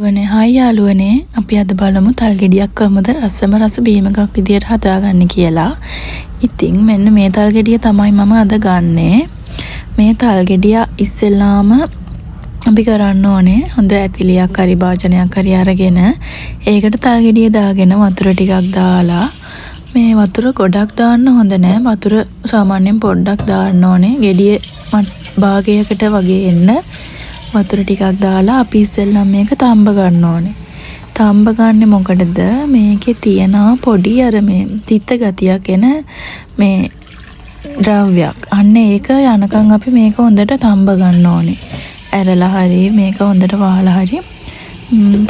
වනේ හායි යාළුවනේ අපි අද බලමු තල් ගෙඩියක් කොහොමද රසම රස බීම එකක් විදියට හදාගන්නේ කියලා. ඉතින් මෙන්න මේ තල් ගෙඩිය තමයි මම අද ගන්නේ. මේ තල් ගෙඩිය ඉස්සෙල්ලාම අපි කරන්න ඕනේ හොඳ ඇතිලියක් හරි භාජනයක් හරි අරගෙන ඒකට තල් ගෙඩිය දාගෙන වතුර ටිකක් දාලා මේ වතුර ගොඩක් දාන්න හොඳ නෑ. වතුර සාමාන්‍යයෙන් පොඩ්ඩක් දාන්න ඕනේ. ගෙඩිය භාගයකට වගේ එන්න වතුර ටිකක් දාලා අපි ඉස්සෙල්ලා මේක තඹ ගන්න ඕනේ. තඹ ගන්නෙ මොකටද? මේකේ තියෙන පොඩි අර මේ තිත්ත ගතියක් එන මේ ද්‍රව්‍යයක්. අන්න ඒක යනකම් අපි මේක හොඳට තඹ ගන්න ඕනේ. ඇරලා හරි මේක හොඳට වහලා හරි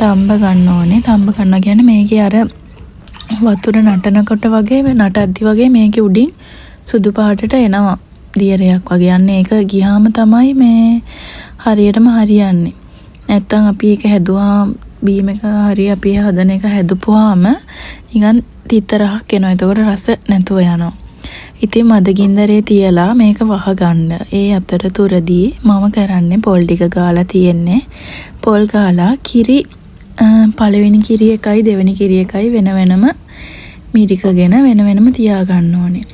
තඹ ගන්න ඕනේ. තඹ ගන්න කියන්නේ මේකේ අර වතුර නටනකොට වගේ නටද්දි වගේ මේකේ උඩින් සුදු පාටට එනවා. දියරයක් වගේ. අන්න ඒක ගියාම තමයි මේ හරියටම හරියන්නේ. නැත්තම් අපි ඒක හැදුවා බීම එක හරි අපි හදන එක හැදුවාම නිකන් තිතරහක් එනවා. ඒතකොට රස නැතුව යනවා. ඉතින් මදගින්දරේ තියලා මේක වහගන්න. ඒ අතරතුරදී මම කරන්නේ පොල් ටික ගාලා තියෙන්නේ. පොල් ගාලා කිරි පළවෙනි කිරි එකයි දෙවෙනි කිරි එකයි වෙන වෙනම මිරිකගෙන වෙන වෙනම තියා ගන්න ඕනේ.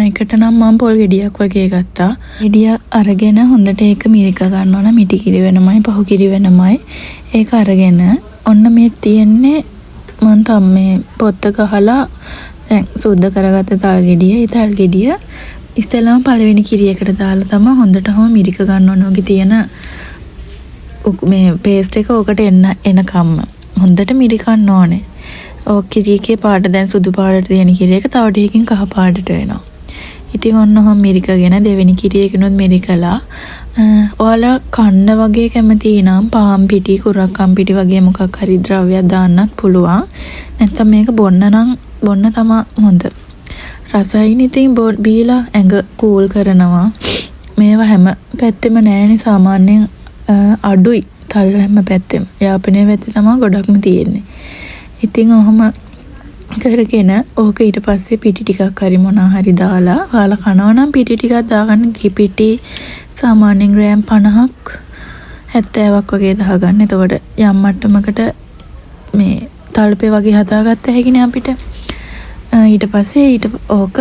එකට නම් මම පොල් ගෙඩියක් වගේ ගත්තා. ගෙඩිය අරගෙන හොඳට ඒක මිරික ගන්න ඕන. මිටි කිරි වෙනමයි පහු කිරි වෙනමයි. ඒක අරගෙන ඔන්න මේ තියෙන්නේ මම මේ පොත්ත ගහලා දැන් සුද්ධ කරගත්ත තල් ගෙඩිය. ඒ තල් ගෙඩිය ඉස්සෙල්ලාම පළවෙනි කිරි එකට දාලා තමයි හොඳටම මිරික ගන්න ඕන. ඔගේ තියෙන මේ පේස්ට් එක ඔකට එනකම්ම හොඳට මිරිකන්න ඕනේ. ඔක් කිරියකේ පාට දැන් සුදු පාටට තියෙන කිරි එක තව ටිකකින් කහ පාටට වෙනවා. ඉතින් ඔන්න ඔහොම මිරිකගෙන දෙවෙනි කිරියකිනුත් මිරිකලා ඔයාලා කන්න වගේ කැමති නම් පාන් පිටි කුරක්කම් පිටි වගේ මොකක් හරි ද්‍රව්‍යයක් දාන්නත් පුළුවන්. නැත්නම් මේක බොන්න නම් බොන්න තමයි හොඳ. රසයින් ඉතින් බීලා ඇඟ කූල් කරනවා. මේවා හැම පැත්තෙම නෑනේ සාමාන්‍යයෙන් අඩුයි තල් හැම පැත්තෙම. යාපනයේ පැත්තේ තමයි ගොඩක්ම තියෙන්නේ. ඉතින් ඔහොම කරගෙන ඕක ඊට පස්සේ පිටි ටිකක් හරි මොනවා හරි දාලා ඔයාලා කනවා නම් පිටි ටිකක් දාගන්න. පිටි සාමාන්‍යයෙන් ග්‍රෑම් 50ක් 70ක් වගේ දාගන්න. එතකොට යම් මට්ටමකට මේ තල්පේ වගේ හදාගත්ත හැකිනේ අපිට. ඊට පස්සේ ඕක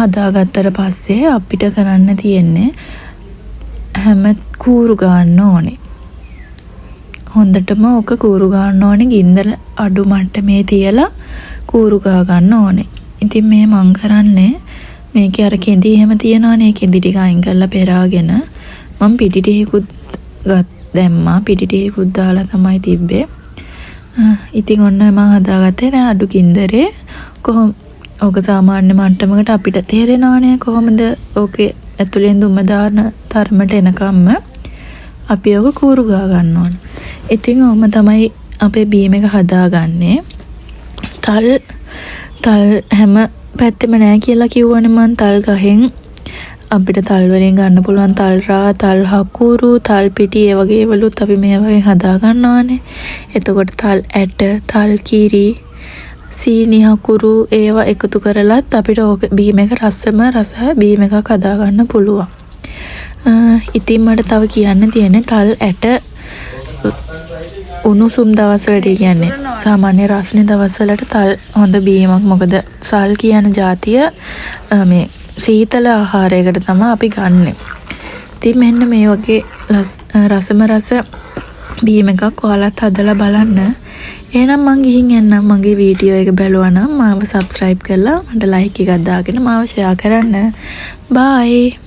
හදාගත්තට පස්සේ අපිට කරන්න තියෙන්නේ හැම කූරු ගන්න ඕනේ. හොඳටම ඕක කූරු ගන්න ඕනේ. ගින්දර අඩු මට්ටමේ තියලා කූරු ගා ගන්න ඕනේ. ඉතින් මේ මං කරන්නේ මේකේ අර කෙඳි එහෙම තියනවනේ. කෙඳි ටික අයින් කරලා පෙරාගෙන මම පිටි ටිකකුත් දැම්මා. පිටි ටිකකුත් දාලා තමයි තිබ්බේ. ඉතින් ඔන්න මම හදාගත්තේ දැන් අඩු ගින්දරේ ඕක සාමාන්‍ය මට්ටමකට අපිට තේරෙනවනේ කොහොමද ඕකේ ඇතුලෙන් දුම දාන තරමට එනකම්ම අපි ඕක කූරු ගා ගන්න ඕනේ. ඉතින් ඔහොම තමයි අපේ බීම එක හදාගන්නේ. තල් හැම පැත්තෙම නෑ කියලා කිව්වනේ මං. තල් ගහෙන් අපිට තල් වලින් ගන්න පුළුවන් තල් රා, තල් හකුරු, තල් පිටි ඒ වගේ වලුත් අපි මේ වගේ හදා ගන්නවානේ. එතකොට තල් ඇට, තල් කිරි, සීනි හකුරු ඒවා එකතු කරලත් අපිට ඕක බීම එක රසම රස බීම එකක් හදා ගන්න පුළුවන්. ඉතින් මට තව කියන්න තියෙන්නේ තල් ඇට උණුසුම් දවස්වලට කියන්නේ සාමාන්‍ය රස්නේ දවස්වලට තල් හොඳ බීමක්. මොකද සල් කියන જાතිය මේ සීතල ආහාරයකට තමයි අපි ගන්නෙ. ඉතින් මෙන්න මේ වගේ රසම රස බීම එකක් ඔයාලත් හදලා බලන්න. එහෙනම් මං ගිහින් එන්නම්. මගේ වීඩියෝ එක බැලුවා නම් මාව subscribe කරලා මට like එකක් දාගෙන මාව share කරන්න. bye.